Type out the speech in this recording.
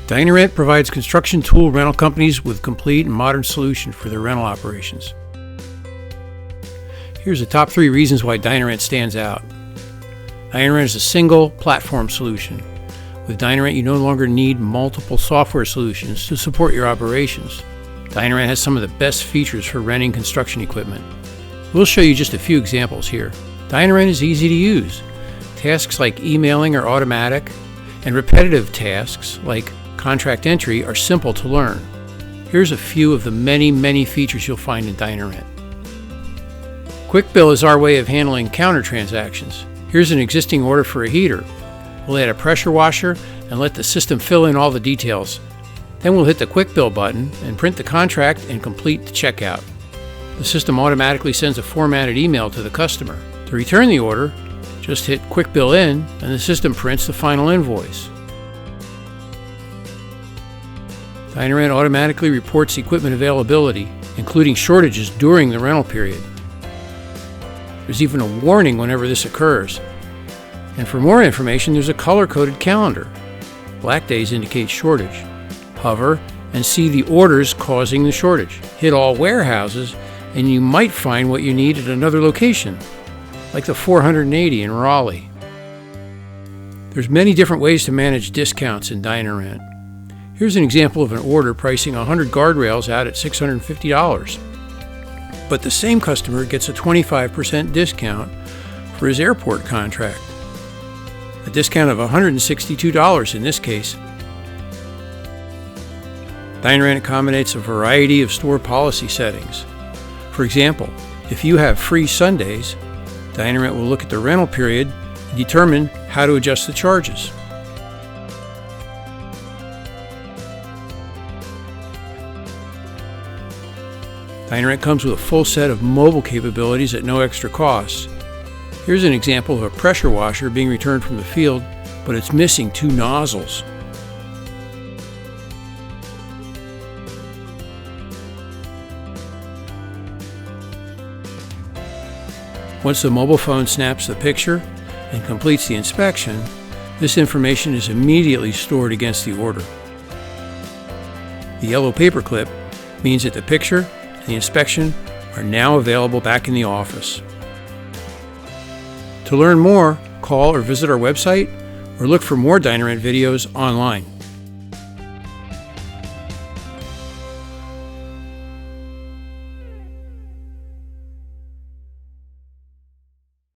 DynaRent provides construction tool rental companies with complete and modern solution for their rental operations. Here's the top 3 reasons why DynaRent stands out. DynaRent is a single platform solution. With DynaRent, you no longer need multiple software solutions to support your operations. DynaRent has some of the best features for renting construction equipment. We'll show you just a few examples here. DynaRent is easy to use. Tasks like emailing are automatic, and repetitive tasks like contract entry are simple to learn. Here's a few of the many features you'll find in DynaRent. Quick Bill is our way of handling counter transactions. Here's an existing order for a heater. We'll add a pressure washer and let the system fill in all the details. Then we'll hit the Quick Bill button and print the contract and complete the checkout. The system automatically sends a formatted email to the customer. To return the order, just hit Quick Bill in and the system prints the final invoice. DynaRent automatically reports equipment availability, including shortages during the rental period. There's even a warning whenever this occurs. And for more information, there's a color-coded calendar. Black days indicate shortage. Hover and see the orders causing the shortage. Hit all warehouses and you might find what you need at another location, like the 480 in Raleigh. There's many different ways to manage discounts in DynaRent. Here's an example of an order pricing 100 guardrails out at $650. But the same customer gets a 25% discount for his airport contract. A discount of $162 in this case. DynaRent accommodates a variety of store policy settings. For example, if you have free Sundays, DynaRent will look at the rental period and determine how to adjust the charges. DynaRent comes with a full set of mobile capabilities at no extra cost. Here's an example of a pressure washer being returned from the field, but it's missing 2 nozzles. Once the mobile phone snaps the picture and completes the inspection, this information is immediately stored against the order. The yellow paperclip means that the picture and the inspection are now available back in the office. To learn more, call or visit our website or look for more DynaRent videos online.